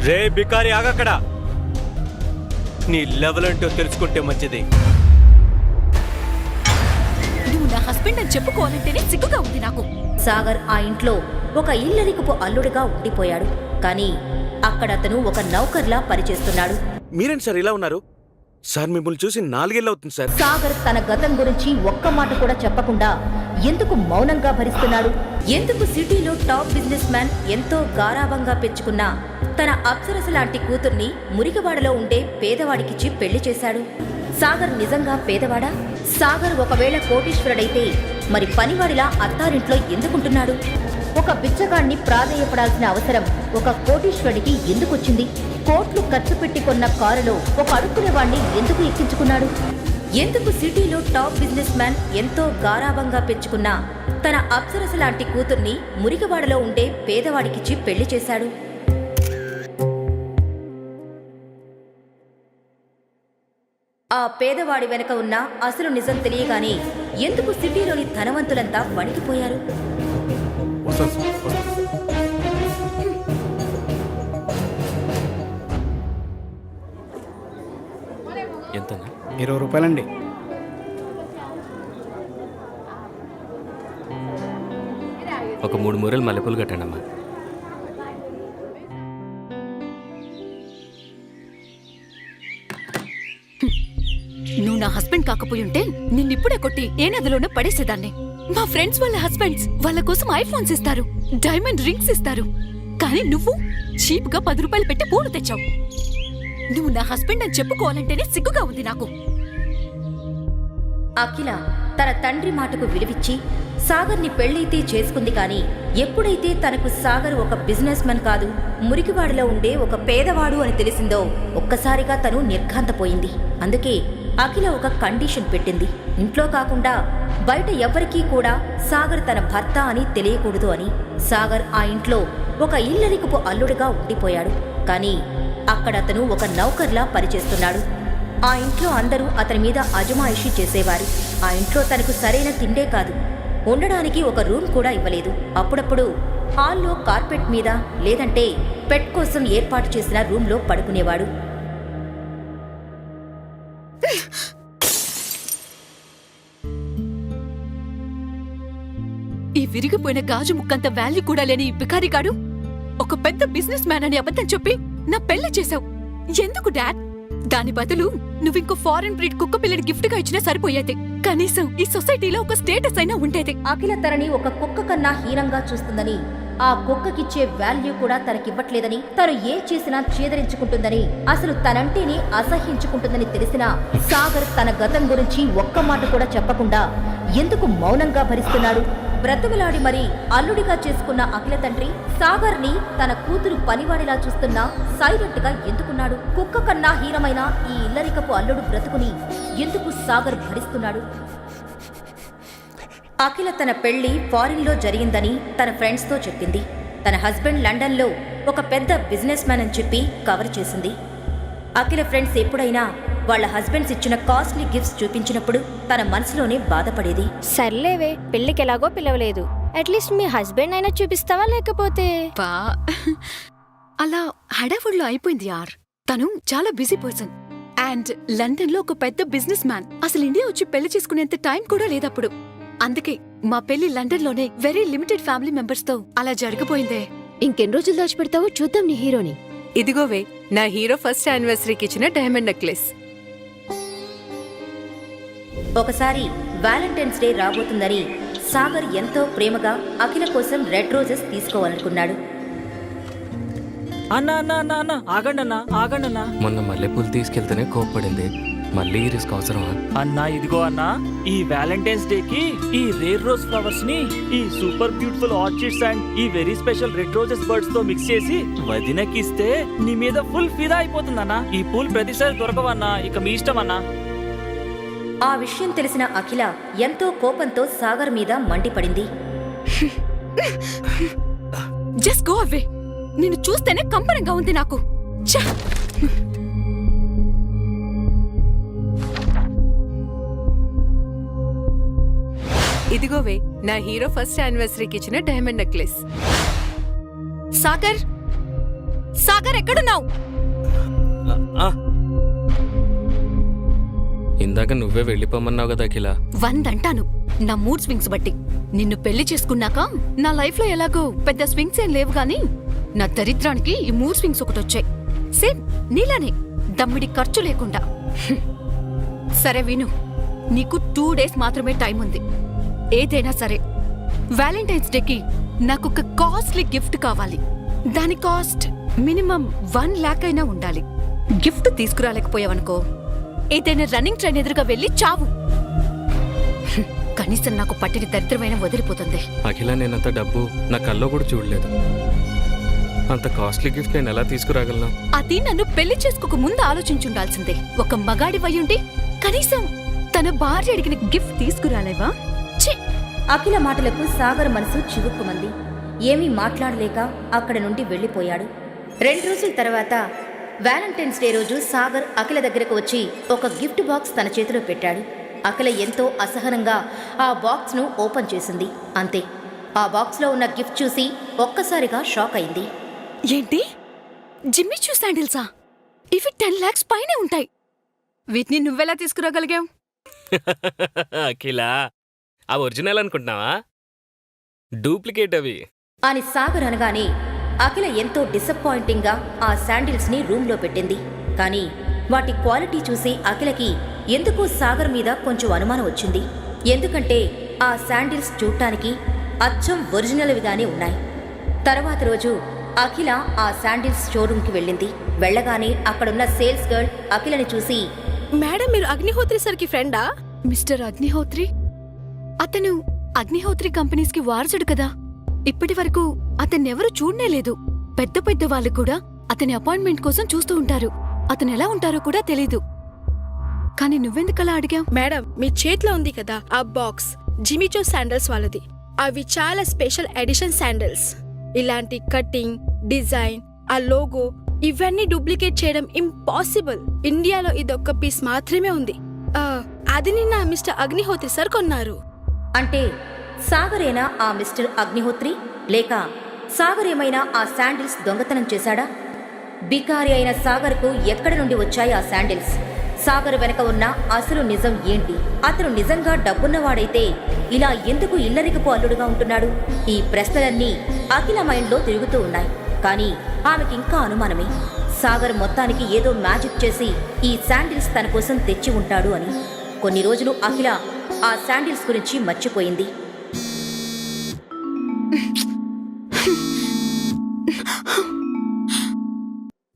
రే బికారి ఆగక్కడ. నీ లెవెల్ అంటూ తెలుసుకుంటే మంచిది. నువ్వు నా హస్బెండ్ అని చెప్పుకోవాలంటేనే సిగ్గుగా ఉంది నాకు. సాగర్ ఆ ఇంట్లో ఒక ఇల్లరికపు అల్లుడిగా ఉండిపోయాడు. కానీ అక్కడ అతను ఒక నౌకర్లా పనిచేస్తున్నాడు. మీరేంటి సార్ ఇలా ఉన్నారు? సార్ మిమ్మల్ని చూసి 4 ఏళ్ళు అవుతుంది సార్. సాగర్ తన గతం గురించి ఒక్క మాట కూడా చెప్పకుండా ఎందుకు మౌనంగా భరిస్తున్నాడు? ఎందుకు సిటీలో టాప్ బిజినెస్ మ్యాన్ ఎంతో గారాబంగా పెంచుకున్న తన అప్సరస లాంటి కూతుర్ని మురికివాడలో ఉండే పేదవాడికిచ్చి పెళ్లి చేశాడు? సాగర్ నిజంగా పేదవాడా? సాగర్ ఒకవేళ కోటీశ్వరుడైతే మరి పనివాడిలా అత్తారింట్లో ఎందుకుంటున్నాడు? ఒక బిచ్చగాడిని ప్రాధేయపడాల్సిన అవసరం ఒక కోటీశ్వరుడికి ఎందుకొచ్చింది? కోట్లు ఖర్చు పెట్టి కొన్న కారులో ఒక అడుక్కునేవాణ్ణి ఎందుకు ఎక్కించుకున్నాడు? ఎందుకు సిటీలో టాప్ బిజినెస్ మ్యాన్ ఎంతో గారాబంగా పెంచుకున్న తన అప్సరస లాంటి కూతుర్ని మురికివాడలో ఉండే పేదవాడికిచ్చి పెళ్లి చేశాడు? ఆ పేదవాడి వెనక ఉన్న అసలు నిజం తెలియగానే ఎందుకు సిటీలోని ధనవంతులంతా వణికిపోయారు? ఎంతన్నా? 20 రూపాయలండి. ఒక 3 మూరలు మల్లెపూలు కట్టండి అమ్మా. నువ్వు నా హస్బెండ్ కాకపోయి ఉంటే నిన్నిప్పుడే కొట్టి ఏ నదిలోనూ పడేసేదాన్ని. మా ఫ్రెండ్స్ వాళ్ళ హస్బెండ్స్ వాళ్ళ కోసం ఐఫోన్స్ ఇస్తారు, డైమండ్ రింగ్స్ ఇస్తారు. కానీ నువ్వు చీప్ గా 10 రూపాయలు పెట్టి పూలు తెచ్చావు. నువ్వు నా హస్బెండ్ అని చెప్పుకోవాలంటేనే సిగ్గుగా ఉంది నాకు. అఖిల తన తండ్రి మాటకు విలువిచ్చి సాగర్ని పెళ్లైతే చేసుకుంది. కానీ ఎప్పుడైతే తనకు సాగర్ ఒక బిజినెస్ మ్యాన్ కాదు, మురికివాడిలో ఉండే ఒక పేదవాడు అని తెలిసిందో ఒక్కసారిగా తను నిర్ఘాంతపోయింది. అందుకే అఖిల ఒక కండిషన్ పెట్టింది. ఇంట్లో కాకుండా బయట ఎవ్వరికీ కూడా సాగర్ తన భర్త అని తెలియకూడదు అని. సాగర్ ఆ ఇంట్లో ఒక ఇల్లరికపు అల్లుడిగా ఉండిపోయాడు. కానీ అక్కడ అతను ఒక నౌకర్లా పనిచేస్తున్నాడు. ఆ ఇంట్లో అందరూ అతని మీద అజమాయిషీ చేసేవారు. ఆ ఇంట్లో తనకు సరైన తిండే కాదు, ఉండడానికి ఒక రూమ్ కూడా ఇవ్వలేదు. అప్పుడప్పుడు హాల్లో కార్పెట్ మీద లేదంటే పెట్ కోసం ఏర్పాటు చేసిన రూమ్లో పడుకునేవాడు. ఈ విరిగిపోయిన గాజు ముక్కంత వాల్యూ కూడా లేని ఈ బికారిగాడు ఒక పెద్ద బిజినెస్ మ్యాన్ అని అబద్ధం చెప్పి నా పెళ్లి చేశావు. ఎందుకు డాడ్? దాని బదులు నువ్వింకో ఫారెన్ బ్రీడ్ కుక్క పిల్లని గిఫ్ట్ గా ఇచ్చినా సరిపోయేది. కనీసం ఈ సొసైటీలో ఒక స్టేటస్ అయినా ఉండేది. అఖిల తనని ఒక కుక్క కన్నా హీనంగా చూస్తుందని, ఆ కుక్కకిచ్చే వాల్యూ కూడా తనకివ్వట్లేదని, తను ఏ చేసినా చేదరించుకుంటుందని, అసలు తనంటేనే అసహ్యించుకుంటుందని తెలిసినా సాగర్ తన గతం గురించి ఒక్క మాట కూడా చెప్పకుండా ఎందుకు మౌనంగా భరిస్తున్నాడు? బ్రతుకులాడి మరీ అల్లుడిగా చేసుకున్న అఖిల తండ్రి సాగర్ని తన కూతురు పనివాడిలా చూస్తున్నా సైలెంట్ గా ఎందుకున్నాడు? కుక్క కన్నా హీనమైన ఈ ఇల్లరికపు అల్లుడు బ్రతుకుని ఎందుకు సాగర్ భరిస్తున్నాడు? అఖిల తన పెళ్లి ఫారిన్లో జరిగిందని తన ఫ్రెండ్స్తో చెప్పింది. తన హస్బెండ్ లండన్లో ఒక పెద్ద బిజినెస్ మ్యాన్ అని చెప్పి కవర్ చేసింది. అఖిల ఫ్రెండ్స్ ఎప్పుడైనా వాళ్ళ హస్బెండ్స్ ఇచ్చిన కాస్ట్లీ గిఫ్ట్స్ చూపించినప్పుడు తన మనసులోనే బాధపడేది. సర్లేవే, పెళ్లికి ఎలాగో పిలవలేదు, అట్లీస్ట్ మీ హస్బెండ్ అయినా చూపిస్తావా? లేకపోతే అలా హడావుడిలో అయిపోయింది యార్. తను చాలా బిజీ పర్సన్ అండ్ లండన్ లో ఒక పెద్ద బిజినెస్ మ్యాన్. అసలు ఇండియా వచ్చి పెళ్లి చేసుకునేంత టైం కూడా లేదప్పుడు. అందుకే మా పెళ్లి లండన్ లోనే వెరీ లిమిటెడ్ ఫ్యామిలీ మెంబర్స్ తో అలా జరిగిపోయిందే. ఇంకెన్ని రోజులు దాచిపెడతావో చూద్దాం నీ హీరోని. ఇదిగోవే నా హీరో ఫస్ట్ యానివర్సరీకి ఇచ్చిన డైమండ్ నెక్లెస్. ఒకసారి వ్యాలంటైన్స్ డే రాబోతుందని సాగర్ ఎంతో ప్రేమగా అఖిల కోసం రెడ్ రోజెస్ తీసుకోవాలనుకున్నాడు. అన్నా అన్నా అన్నా అన్నా ఆగండి అన్నా, ఆగండి అన్నా. మొన్న మల్లెపూలు తీసుకెళ్తేనే కోప్పడింది, మళ్ళీ ఈ రిస్క్ అవసరమా? అన్నా ఇదిగో అన్నా, ఈ వ్యాలంటైన్స్ డే కి ఈ రేర్ రోజ్ ఫ్లవర్స్ ని ఈ సూపర్ బ్యూటిఫుల్ ఆర్చిడ్స్ అండ్ ఈ very special red roses birds తో మిక్స్ చేసి వదినకి ఇస్తే నీ మీద ఫుల్ ఫిదా అయిపోతుందన్నా. ఈ పూలు ప్రతిసారి దొరకవన్నా, ఇక మీ ఇష్టం అన్నా. ఆ విషయం తెలిసిన అఖిల ఎంతో కోపంతో సాగర్ మీద మండిపడింది. Just go away. నిన్ను చూస్తేనే కంపరంగా ఉంది నాకు. ఇదిగోవే నా హీరో ఫస్ట్ యానివర్సరీకి ఇచ్చిన డైమండ్ నెక్లెస్. సాగర్ సాగర్ ఎక్కడున్నావు? ఆ, ఇందాక నువ్వే వెళ్ళిపోమన్నావు కదా అఖిల. 100 అంటాను నా మూడ్ స్వింగ్స్ బట్టి. నిన్ను పెళ్లి చేసుకున్నాక నా లైఫ్ లో ఎలాగో పెద్ద స్వింగ్స్ ఏం లేవు గాని నా దరిద్రానికి ఈ మూడ్ స్వింగ్స్ ఒకటొచ్చాయి. సేమ్ నీలానే, దమ్మిడి ఖర్చు లేకుండా. సరే విను, నీకు 2 డేస్ మాత్రమే టైం ఉంది. ఏదైనా సరే వ్యాలంటైన్స్ డేకి నాకొక కాస్ట్లీ గిఫ్ట్ కావాలి. దాని కాస్ట్ మినిమం 1 లాక్ అయినా ఉండాలి. గిఫ్ట్ తీసుకురాలేకపోయావనుకో ఏదైనా రన్నింగ్ ట్రైన్ ఎదురుగా వెళ్ళి చావు. కనీసం నాకు పట్టిన దరిద్రమైన వదిలిపోతుంది. అఖిల, నేనంత డబ్బు నా కల్లో కూడా చూడలేదు. అంత కాస్ట్లీ గిఫ్ట్ నేను ఎలా తీసుకురాగలను? అది నన్ను పెళ్లి చేసుకోక ముందు ఆలోచించుండాల్సిందే. ఒక మగాడి వయ్యుండి కనీసం తన భార్య అడిగిన గిఫ్ట్ తీసుకురాలేవా? ఛీ! అఖిల మాటలకు సాగర్ మనసు చివుక్కుమంది. ఏమీ మాట్లాడలేక అక్కడ నుండి వెళ్ళిపోయాడు. 2 రోజుల తర్వాత వ్యాలంటైన్స్ డే రోజు సాగర్ అఖిల దగ్గరకు వచ్చి ఒక గిఫ్ట్ బాక్స్ తన చేతిలో పెట్టాడు. అఖిల ఎంతో అసహనంగా ఆ బాక్స్ను ఓపెన్ చేసింది. అంతే, ఆ బాక్స్లో ఉన్న గిఫ్ట్ చూసి ఒక్కసారిగా షాక్ అయింది. ఏంటి? జిమ్మీ చూ శాండిల్సా? ఇవి 10 lakhs పైనే ఉంటాయి. వీటిని నువ్వెలా తీసుకురాగలిగావు? అఖిల, అవి ఒరిజినల్ అనుకుంటున్నావా? డూప్లికేట్ అవి అని సాగర్ అనగానే అఖిల ఎంతో డిసప్పాయింటింగ్గా ఆ శాండిల్స్ ని రూమ్లో పెట్టింది. కానీ వాటి క్వాలిటీ చూసి అఖిలకి ఎందుకో సాగర్ మీద కొంచెం అనుమానం వచ్చింది. ఎందుకంటే ఆ శాండిల్స్ చూడటానికి అచ్చం ఒరిజినల్విగానే ఉన్నాయి. తర్వాత రోజు అఖిల ఆ శాండిల్స్ షోరూంకి వెళ్ళింది. వెళ్ళగానే అక్కడున్న సేల్స్ గర్ల్ అఖిలని చూసి, మేడం, మీరు అగ్నిహోత్రి సార్కి ఫ్రెండా? మిస్టర్ అగ్నిహోత్రి? అతను అగ్నిహోత్రి కంపెనీస్కి వారసుడు కదా. ఇప్పటి వరకు అతన్నెవరూ చూడనేలేదు. పెద్ద పెద్ద వాళ్ళు కూడా అతని అపాయింట్మెంట్ కోసం చూస్తూ ఉంటారు. అతను ఎలా ఉంటారో కూడా తెలీదు. కానీ నువ్వెందుకలా అడిగావు? మేడం, మీ చేతిలో ఉంది కదా ఆ బాక్స్, జిమిచో శాండల్స్ వాళ్ళది. అవి చాలా స్పెషల్ ఎడిషన్ శాండల్స్. ఇలాంటి కటింగ్, డిజైన్, ఆ లోగో ఇవన్నీ డూప్లికేట్ చేయడం ఇంపాసిబుల్. ఇండియాలో ఇదొక్క పీస్ మాత్రమే ఉంది. అది నిన్న మిస్టర్ అగ్నిహోత్రి సార్ కొన్నారు. అంటే సాగరేనా ఆ మిస్టర్ అగ్నిహోత్రి? లేక సాగర్ ఏమైనా ఆ శాండిల్స్ దొంగతనం చేశాడా? బికారి అయిన సాగర్కు ఎక్కడి నుండి వచ్చాయి ఆ శాండిల్స్? సాగర్ వెనక ఉన్న అసలు నిజం ఏంటి? అతను నిజంగా డబ్బున్నవాడైతే ఇలా ఎందుకు ఇల్లరికపు అల్లుడుగా ఉంటున్నాడు? ఈ ప్రశ్నలన్నీ అఖిల మైండ్లో తిరుగుతూ ఉన్నాయి. కానీ ఆమెకింకా అనుమానమే. సాగర్ మొత్తానికి ఏదో మ్యాజిక్ చేసి ఈ శాండిల్స్ తన కోసం తెచ్చి ఉంటాడు అని. కొన్ని రోజులు అఖిల ఆ శాండిల్స్ గురించి మర్చిపోయింది.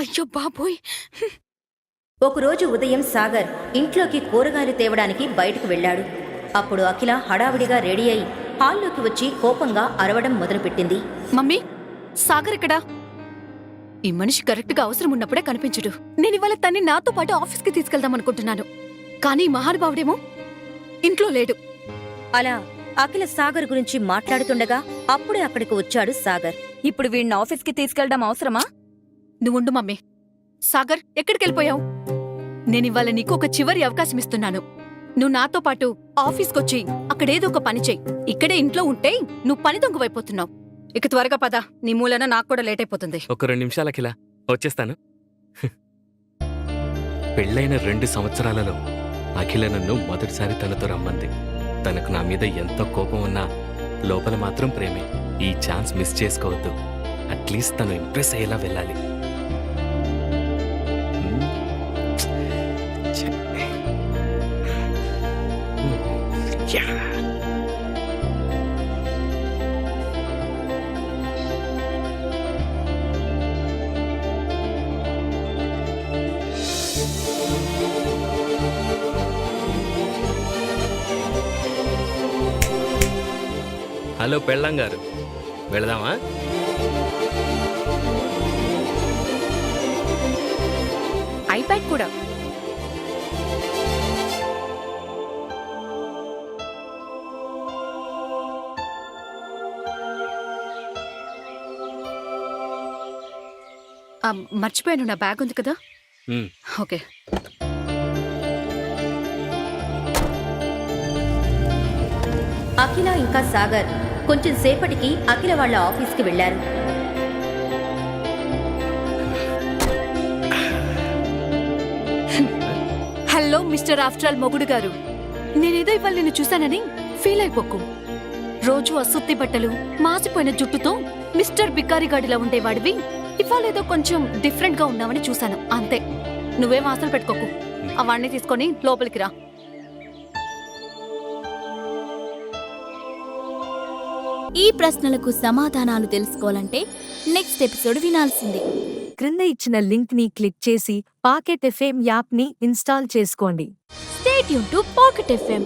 అయ్యో బాబోయ్! ఒకరోజు ఉదయం సాగర్ ఇంట్లోకి కూరగాయలు తేవడానికి బయటకు వెళ్ళాడు. అప్పుడు అఖిల హడావిడిగా రెడీ అయి హాల్లోకి వచ్చి కోపంగా అరవడం మొదలుపెట్టింది. మమ్మీ, సాగర్ ఎక్కడా? ఈ మనిషి కరెక్ట్గా అవసరం ఉన్నప్పుడే కనిపించడు. నేనివాళ తన్ని నాతో పాటు ఆఫీస్కి తీసుకెళ్దామనుకుంటున్నాను. కానీ ఈ మహానుభావుడేమో ఇంట్లో లేడు. అలా అఖిల సాగర్ గురించి మాట్లాడుతుండగా అప్పుడే అక్కడికి వచ్చాడు సాగర్. ఇప్పుడు వీడిని ఆఫీస్కి తీసుకెళ్దాం అవసరమా? నువ్వుండు మమ్మీ. సాగర్, ఎక్కడికెళ్ళిపోయావు? నేనివాళ నీకు ఒక చివరి అవకాశం ఇస్తున్నాను. నువ్వు నాతో పాటు ఆఫీస్కొచ్చి అక్కడేదో ఒక పని చెయ్యి. ఇక్కడే ఇంట్లో ఉంటే నువ్వు పని దొంగవైపోతున్నావు. ఇక త్వరగా పద, నీ మూలన నాకు కూడా లేట్ అయిపోతుంది. ఒక 2 నిమిషాలు అఖిల, వచ్చేస్తాను. పెళ్ళైన 2 సంవత్సరాలలో అఖిల నన్ను మొదటిసారి తనతో రమ్మంది. తనకు నా మీద ఎంతో కోపం ఉన్నా లోపల మాత్రం ప్రేమే. ఈ ఛాన్స్ మిస్ చేసుకోవద్దు. అట్లీస్ట్ తను ఇంప్రెస్ అయ్యేలా వెళ్ళాలి. హలో పెళ్ళం గారు, వెళదామా? ఐప్యాడ్ కూడా. మర్చిపోయాను, నా బ్యాగ్ ఉంది కదా. ఓకే. అఖిల ఇంకా సాగర్ కొంచెం సేపటికి అఖిల వాళ్ళ ఆఫీస్కి వెళ్లారు. మిస్టర్ ఆఫ్టర్ ఆల్ మొగుడు గారు, నేనేదో ఇవాళ నిన్ను చూశానని ఫీల్ అయిపోకు. రోజు అసుత్తి బట్టలు, మాసిపోయిన జుట్టుతో మిస్టర్ బికారిగాడిలా ఉండేవాడివి ఇవాళ ఏదో కొంచెం డిఫరెంట్ గా ఉన్నావని చూశాను, అంతే. నువ్వేం ఆశలు పెట్టుకోకు. అవన్నీ తీసుకొని లోపలికి రా. ఈ ప్రశ్నలకు సమాధానాలు తెలుసుకోవాలంటే నెక్స్ట్ ఎపిసోడ్ వినాల్సిందే. క్రింద ఇచ్చిన లింక్ ని క్లిక్ చేసి పాకెట్ ఎఫ్ఎం యాప్ ని ఇన్స్టాల్ చేసుకోండి. Stay tune to pocket FM.